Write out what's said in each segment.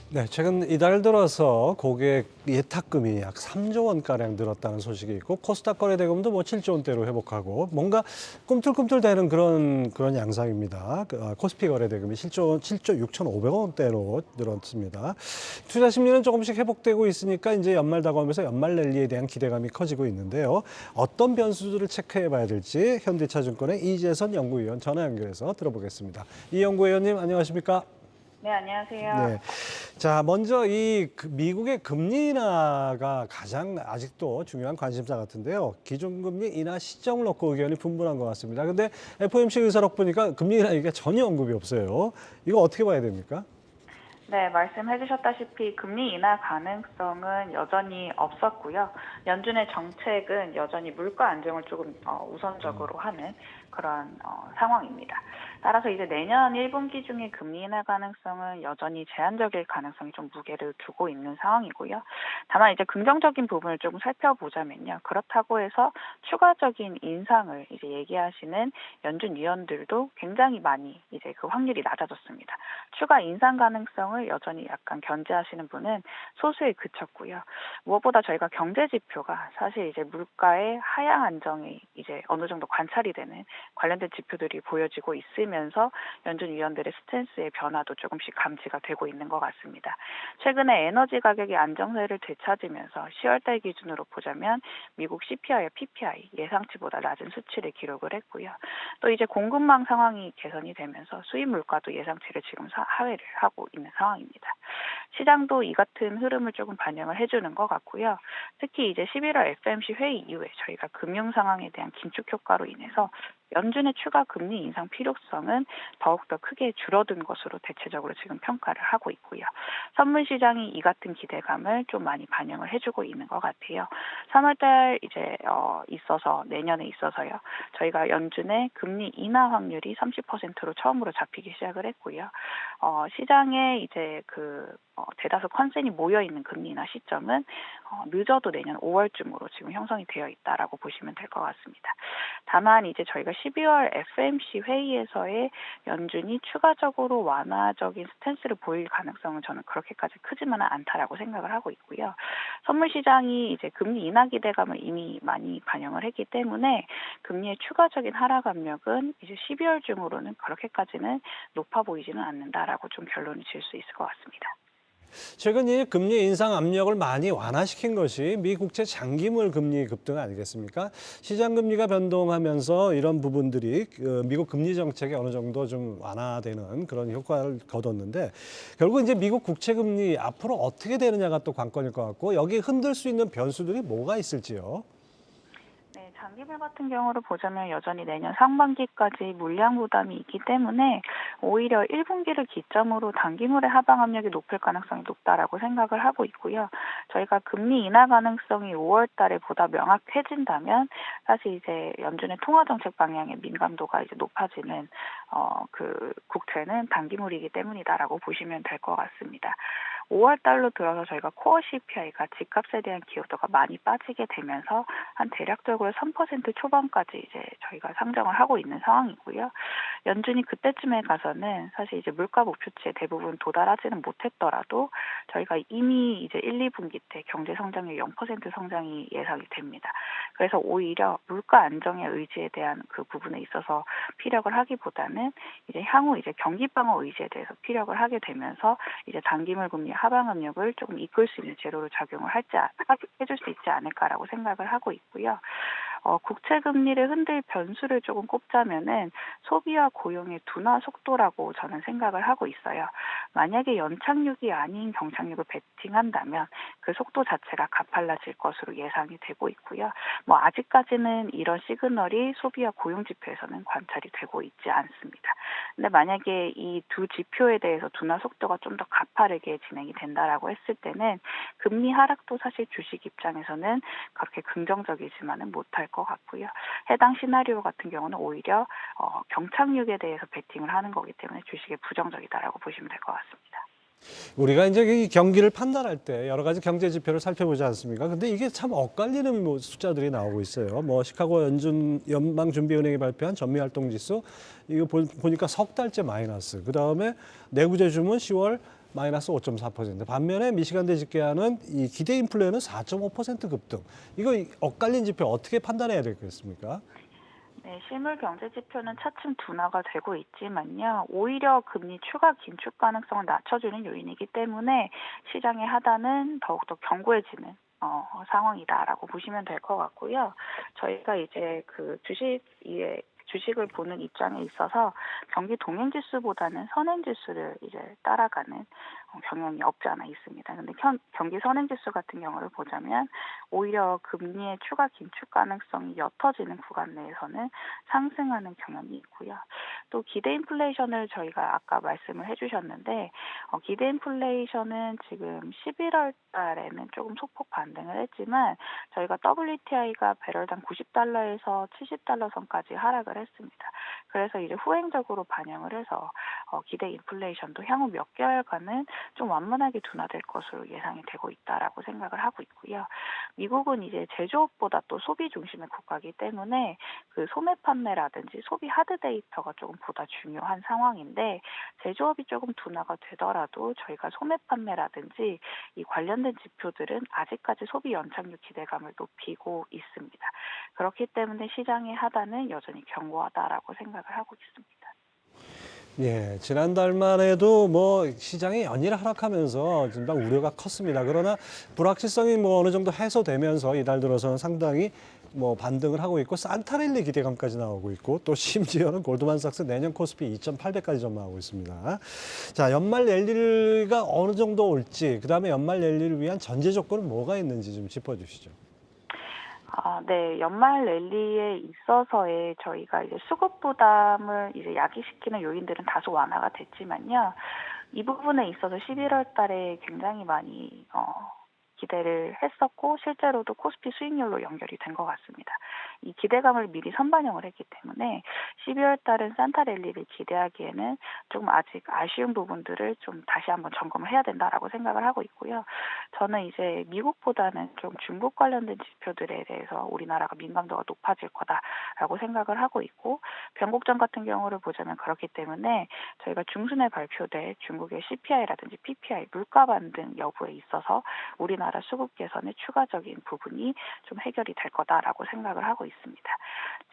네, 최근 이달 들어서 고객 예탁금이 약 3조 원가량 늘었다는 소식이 있고 코스닥 거래 대금도 뭐 7조 원대로 회복하고 뭔가 꿈틀꿈틀대는 그런 양상입니다. 코스피 거래 대금이 7조 6,500억 원대로 늘었습니다. 투자 심리는 조금씩 회복되고 있으니까 이제 연말 다가오면서 연말 랠리에 대한 기대감이 커지고 있는데요. 어떤 변수들을 체크해 봐야 될지 현대차증권의 이재선 연구위원 전화 연결해서 들어보겠습니다. 이 연구위원님 안녕하십니까? 네, 안녕하세요. 네. 자, 먼저 미국의 금리 인하가 가장 아직도 중요한 관심사 같은데요. 기준금리 인하 시점을 놓고 의견이 분분한 것 같습니다. 근데 FOMC 의사록 보니까 금리 인하 얘기가 전혀 언급이 없어요. 이거 어떻게 봐야 됩니까? 네, 말씀해 주셨다시피 금리 인하 가능성은 여전히 없었고요. 연준의 정책은 여전히 물가 안정을 조금 우선적으로 하는 그런 상황입니다. 따라서 이제 내년 1분기 중에 금리 인하 가능성은 여전히 제한적일 가능성이 좀 무게를 두고 있는 상황이고요. 다만 이제 긍정적인 부분을 조금 살펴보자면요. 그렇다고 해서 추가적인 인상을 이제 얘기하시는 연준 위원들도 굉장히 많이 이제 그 확률이 낮아졌습니다. 추가 인상 가능성을 여전히 약간 견제하시는 분은 소수에 그쳤고요. 무엇보다 저희가 경제 지표가 사실 이제 물가의 하향 안정이 이제 어느 정도 관찰이 되는 관련된 지표들이 보여지고 있으면서 연준 위원들의 스탠스의 변화도 조금씩 감지가 되고 있는 것 같습니다. 최근에 에너지 가격이 안정세를 되찾으면서 10월달 기준으로 보자면 미국 CPI와 PPI 예상치보다 낮은 수치를 기록을 했고요. 또 이제 공급망 상황이 개선이 되면서 수입 물가도 예상치를 지금 하회를 하고 있는 상황입니다. 시장도 이 같은 흐름을 조금 반영을 해주는 것 같고요. 특히 이제 11월 FOMC 회의 이후에 저희가 금융 상황에 대한 긴축 효과로 인해서 연준의 추가 금리 인상 필요성은 더욱더 크게 줄어든 것으로 대체적으로 지금 평가를 하고 있고요. 선물 시장이 이 같은 기대감을 좀 많이 반영을 해주고 있는 것 같아요. 3월달 이제 있어서 내년에 있어서요. 저희가 연준의 금리 인하 확률이 30%로 처음으로 잡히기 시작을 했고요. 시장에 이제 대다수 컨센이 모여 있는 금리 인하 시점은 늦어도 내년 5월쯤으로 지금 형성이 되어 있다라고 보시면 될 것 같습니다. 다만 이제 저희가 12월 FOMC 회의에서의 연준이 추가적으로 완화적인 스탠스를 보일 가능성은 저는 그렇게까지 크지만은 않다라고 생각을 하고 있고요. 선물 시장이 이제 금리 인하 기대감을 이미 많이 반영을 했기 때문에 금리의 추가적인 하락 압력은 이제 12월 중으로는 그렇게까지는 높아 보이지는 않는다라고 좀 결론을 지을 수 있을 것 같습니다. 최근 이 금리 인상 압력을 많이 완화시킨 것이 미 국채 장기물 금리 급등 아니겠습니까? 시장 금리가 변동하면서 이런 부분들이 미국 금리 정책에 어느 정도 좀 완화되는 그런 효과를 거뒀는데 결국 이제 미국 국채 금리 앞으로 어떻게 되느냐가 또 관건일 것 같고 여기 흔들 수 있는 변수들이 뭐가 있을지요? 네, 장기물 같은 경우를 보자면 여전히 내년 상반기까지 물량 부담이 있기 때문에 오히려 1분기를 기점으로 단기물의 하방 압력이 높을 가능성이 높다라고 생각을 하고 있고요. 저희가 금리 인하 가능성이 5월 달에 보다 명확해진다면 사실 이제 연준의 통화 정책 방향의 민감도가 이제 높아지는 국채는 단기물이기 때문이다라고 보시면 될 것 같습니다. 5월 달로 들어서 저희가 코어 CPI가 집값에 대한 기여도가 많이 빠지게 되면서 한 대략적으로 3% 초반까지 이제 저희가 상정을 하고 있는 상황이고요. 연준이 그때쯤에 가서는 사실 이제 물가 목표치에 대부분 도달하지는 못했더라도 저희가 이미 이제 1, 2분기 때 경제 성장률 0% 성장이 예상이 됩니다. 그래서 오히려 물가 안정의 의지에 대한 그 부분에 있어서 피력을 하기보다는 이제 향후 이제 경기 방어 의지에 대해서 피력을 하게 되면서 이제 단기물 금리 하방 압력을 조금 이끌 수 있는 제로로 작용을 해줄 수 있지 않을까라고 생각을 하고 있고요. 국채 금리를 흔들 변수를 조금 꼽자면은 소비와 고용의 둔화 속도라고 저는 생각을 하고 있어요. 만약에 연착륙이 아닌 경착륙을 베팅한다면 그 속도 자체가 가팔라질 것으로 예상이 되고 있고요. 뭐 아직까지는 이런 시그널이 소비와 고용 지표에서는 관찰이 되고 있지 않습니다. 근데 만약에 이 두 지표에 대해서 둔화 속도가 좀 더 가파르게 진행이 된다라고 했을 때는 금리 하락도 사실 주식 입장에서는 그렇게 긍정적이지만은 못할 것 같고요. 해당 시나리오 같은 경우는 오히려 경착륙에 대해서 베팅을 하는 거기 때문에 주식에 부정적이다라고 보시면 될 것 같습니다. 우리가 이제 이 경기를 판단할 때 여러 가지 경제 지표를 살펴보지 않습니까? 근데 이게 참 엇갈리는 뭐 숫자들이 나오고 있어요. 뭐 시카고 연방준비은행이 발표한 전미활동지수 이거 보니까 석 달째 마이너스. 그 다음에 내구재 주문 10월 마이너스 5.4%. 반면에 미시간대 집계하는 이 기대 인플레는 4.5% 급등. 이거 엇갈린 지표 어떻게 판단해야 되겠습니까? 네, 실물 경제 지표는 차츰 둔화가 되고 있지만요. 오히려 금리 추가 긴축 가능성을 낮춰주는 요인이기 때문에 시장의 하단은 더욱더 견고해지는 상황이다라고 보시면 될 것 같고요. 저희가 이제 그 주식을 보는 입장에 있어서 경기 동행 지수보다는 선행 지수를 이제 따라가는 경향이 없지 않아 있습니다. 근데 경기 선행 지수 같은 경우를 보자면 오히려 금리의 추가 긴축 가능성이 옅어지는 구간 내에서는 상승하는 경향이 있고요. 또 기대 인플레이션을 저희가 아까 말씀을 해주셨는데 기대 인플레이션은 지금 11월 달에는 조금 소폭 반등을 했지만 저희가 WTI가 배럴당 90달러에서 70달러 선까지 하락을 했습니다. 그래서 이제 후행적으로 반영을 해서 기대 인플레이션도 향후 몇 개월간은 좀 완만하게 둔화될 것으로 예상이 되고 있다라고 생각을 하고 있고요. 미국은 이제 제조업보다 또 소비 중심의 국가이기 때문에 그 소매 판매라든지 소비 하드 데이터가 조금 보다 중요한 상황인데 제조업이 조금 둔화가 되더라도 저희가 소매 판매라든지 이 관련된 지표들은 아직까지 소비 연착륙 기대감을 높이고 있습니다. 그렇기 때문에 시장의 하단은 여전히 견고하다라고 생각을 하고 있습니다. 예, 지난달만 해도 뭐 시장이 연일 하락하면서 진짜 우려가 컸습니다. 그러나 불확실성이 뭐 어느 정도 해소되면서 이달 들어서는 상당히 뭐 반등을 하고 있고 산타랠리 기대감까지 나오고 있고 또 심지어는 골드만삭스 내년 코스피 2,800까지 전망하고 있습니다. 자, 연말 랠리가 어느 정도 올지, 그다음에 연말 랠리를 위한 전제 조건은 뭐가 있는지 좀 짚어주시죠. 네. 연말 랠리에 있어서의 저희가 이제 수급 부담을 이제 야기시키는 요인들은 다소 완화가 됐지만요. 이 부분에 있어서 11월 달에 굉장히 많이 기대를 했었고 실제로도 코스피 수익률로 연결이 된 것 같습니다. 이 기대감을 미리 선반영을 했기 때문에 12월 달은 산타랠리를 기대하기에는 조금 아직 아쉬운 부분들을 좀 다시 한번 점검을 해야 된다라고 생각을 하고 있고요. 저는 이제 미국보다는 좀 중국 관련된 지표들에 대해서 우리나라가 민감도가 높아질 거다라고 생각을 하고 있고 변곡점 같은 경우를 보자면 그렇기 때문에 저희가 중순에 발표될 중국의 CPI라든지 PPI 물가 반등 여부에 있어서 우리나라 수급 개선의 추가적인 부분이 좀 해결이 될 거다라고 생각을 하고 있습니다.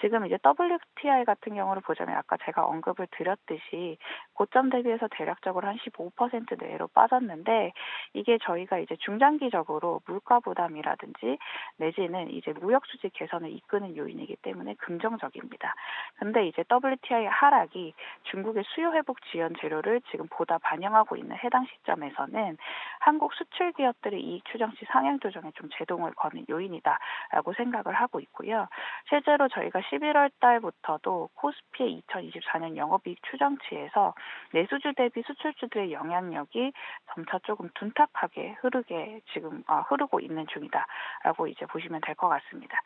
지금 이제 WTI 같은 경우를 보자면 아까 제가 언급을 드렸듯이 고점 대비해서 대략적으로 한 15% 내로 빠졌는데 이게 저희가 이제 중장기적으로 물가 부담이라든지 내지는 이제 무역 수지 개선을 이끄는 요인이기 때문에 긍정적입니다. 근데 이제 WTI 하락이 중국의 수요 회복 지연 재료를 지금 보다 반영하고 있는 해당 시점에서는 한국 수출 기업들의 이익 추정치 상향 조정에 좀 제동을 거는 요인이다라고 생각을 하고 있고요. 실제로 저희가 11월 달부터도 코스피의 2024년 영업이익 추정치에서 내수주 대비 수출주들의 영향력이 점차 조금 둔탁하게 흐르고 있는 중이다라고 이제 보시면 될 것 같습니다.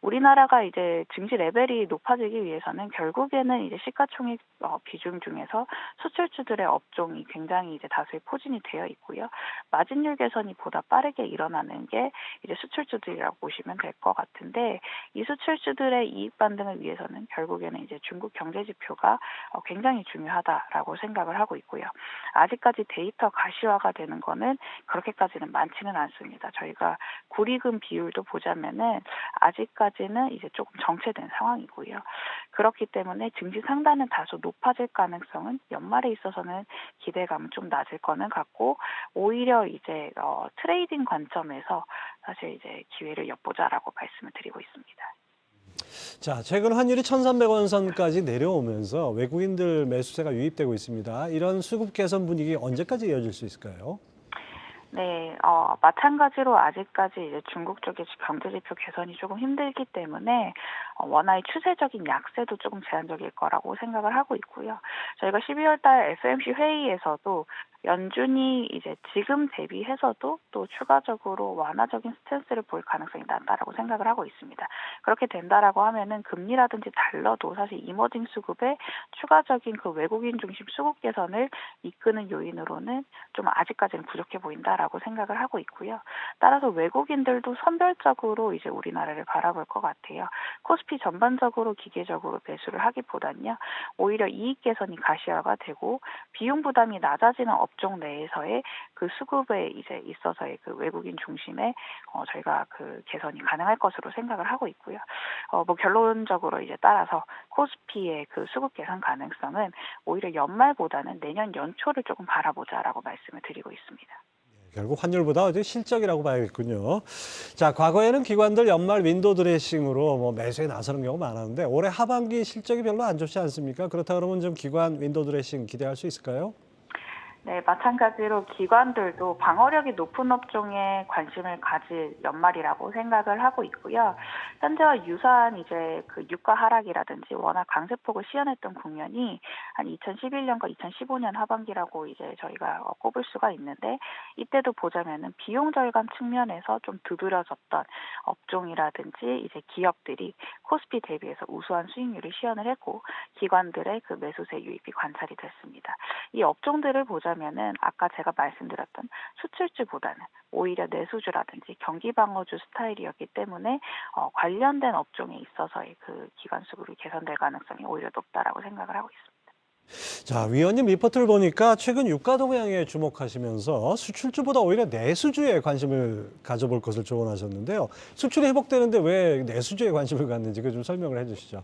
우리나라가 이제 증시 레벨이 높아지기 위해서는 결국에는 이제 시가총액 비중 중에서 수출주들의 업종이 굉장히 이제 다수의 포진이 되어 있고요. 마진율 개선이 보다 빠르게 일어나는 게 이제 수출주들이라고 보시면 될 것 같은데 이 수출주들의 이익 반등을 위해서는 결국에는 이제 중국 경제 지표가 굉장히 중요하다라고 생각을 하고 있고요. 아직까지 데이터 가시화가 되는 거는 그렇게까지는 많지는 않습니다. 저희가 구리금 비율도 보자면은 아직까지는 이제 조금 정체된 상황이고요. 그렇기 때문에 증시 상단은 다소 높아질 가능성은 연말에 있어서는 기대감은 좀 낮을 거는 같고 오히려 이제 트레이딩 관점에서 사실 이제 기회를 엿보자라고 말씀을 드리고 있습니다. 자, 최근 환율이 1,300원 선까지 내려오면서 외국인들 매수세가 유입되고 있습니다. 이런 수급 개선 분위기 언제까지 이어질 수 있을까요? 네, 마찬가지로 아직까지 이제 중국 쪽의 경제지표 개선이 조금 힘들기 때문에 원화의 추세적인 약세도 조금 제한적일 거라고 생각을 하고 있고요. 저희가 12월 달 FOMC 회의에서도 연준이 이제 지금 대비해서도 또 추가적으로 완화적인 스탠스를 보일 가능성이 낮다라고 생각을 하고 있습니다. 그렇게 된다라고 하면은 금리라든지 달러도 사실 이머징 수급의 추가적인 그 외국인 중심 수급 개선을 이끄는 요인으로는 좀 아직까지는 부족해 보인다라고 생각을 하고 있고요. 따라서 외국인들도 선별적으로 이제 우리나라를 바라볼 것 같아요. 코스피 전반적으로 기계적으로 매수를 하기보단요. 오히려 이익 개선이 가시화가 되고 비용 부담이 낮아지는 업종 내에서의 그 수급에 이제 있어서의 그 외국인 중심의 저희가 그 개선이 가능할 것으로 생각을 하고 있고요. 뭐 결론적으로 이제 따라서 코스피의 그 수급 개선 가능성은 오히려 연말보다는 내년 연초를 조금 바라보자라고 말씀을 드리고 있습니다. 결국 환율보다 어제 실적이라고 봐야겠군요. 자, 과거에는 기관들 연말 윈도우 드레싱으로 뭐 매수에 나서는 경우가 많았는데 올해 하반기 실적이 별로 안 좋지 않습니까? 그렇다 그러면 좀 기관 윈도우 드레싱 기대할 수 있을까요? 네, 마찬가지로 기관들도 방어력이 높은 업종에 관심을 가질 연말이라고 생각을 하고 있고요. 현재와 유사한 이제 그 유가 하락이라든지 워낙 강세폭을 시현했던 국면이 한 2011년과 2015년 하반기라고 이제 저희가 꼽을 수가 있는데 이때도 보자면은 비용 절감 측면에서 좀 두드러졌던 업종이라든지 이제 기업들이 코스피 대비해서 우수한 수익률을 시현을 했고 기관들의 그 매수세 유입이 관찰이 됐습니다. 이 업종들을 보자면은 아까 제가 말씀드렸던 수출주보다는 오히려 내수주라든지 경기 방어주 스타일이었기 때문에 관련된 업종에 있어서의 그 기관 수급이 개선될 가능성이 오히려 높다라고 생각을 하고 있습니다. 자, 위원님 리포트를 보니까 최근 유가 동향에 주목하시면서 수출주보다 오히려 내수주에 관심을 가져볼 것을 조언하셨는데요. 수출이 회복되는데 왜 내수주에 관심을 갖는지 그 좀 설명을 해주시죠.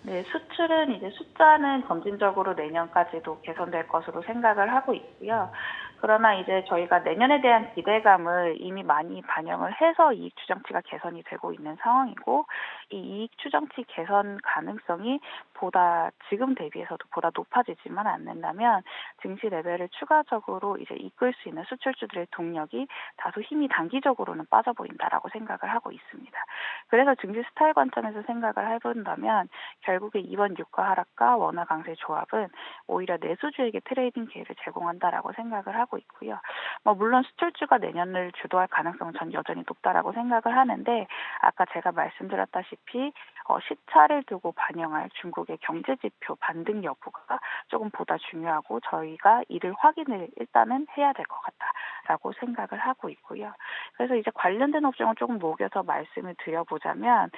네, 수출은 이제 숫자는 점진적으로 내년까지도 개선될 것으로 생각을 하고 있고요. 그러나 이제 저희가 내년에 대한 기대감을 이미 많이 반영을 해서 이익 추정치가 개선이 되고 있는 상황이고 이 이익 추정치 개선 가능성이 보다 지금 대비해서도 보다 높아지지만 않는다면 증시 레벨을 추가적으로 이제 이끌 수 있는 수출주들의 동력이 다소 힘이 단기적으로는 빠져 보인다라고 생각을 하고 있습니다. 그래서 증시 스타일 관점에서 생각을 해본다면 결국에 이번 유가 하락과 원화 강세 조합은 오히려 내수주에게 트레이딩 기회를 제공한다라고 생각을 하고 있고요. 물론 수출주가 내년을 주도할 가능성은 전 여전히 높다라고 생각을 하는데 아까 제가 말씀드렸다시피 시차를 두고 반영할 중국의 경제 지표 반등 여부가 조금 보다 중요하고 저희가 이를 확인을 일단은 해야 될 것 같다라고 생각을 하고 있고요. 그래서 이제 관련된 업종을 조금 녹여서 말씀을 드려보자면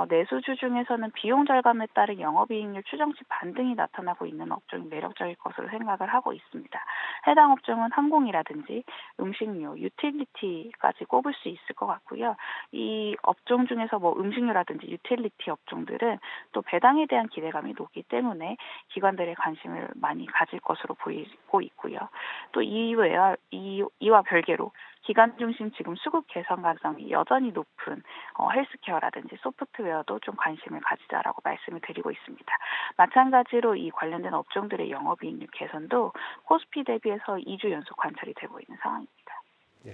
내수주 중에서는 비용 절감에 따른 영업이익률 추정치 반등이 나타나고 있는 업종이 매력적일 것으로 생각을 하고 있습니다. 해당 업종은 항공이라든지 음식료, 유틸리티까지 꼽을 수 있을 것 같고요. 이 업종 중에서 음식료라든지 유틸리티 업종들은 또 배당에 대한 기대감이 높기 때문에 기관들의 관심을 많이 가질 것으로 보이고 있고요. 또 이와 별개로 기관 중심 지금 수급 개선 가능성이 여전히 높은 헬스케어라든지 소프트웨어도 좀 관심을 가지자라고 말씀을 드리고 있습니다. 마찬가지로 이 관련된 업종들의 영업이익률 개선도 코스피 대비해서 2주 연속 관찰이 되고 있는 상황입니다. 예.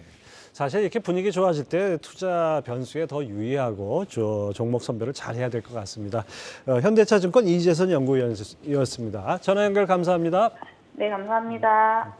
사실 이렇게 분위기 좋아질 때 투자 변수에 더 유의하고 종목 선별을 잘 해야 될 것 같습니다. 현대차증권 이재선 연구위원이었습니다. 전화 연결 감사합니다. 네, 감사합니다.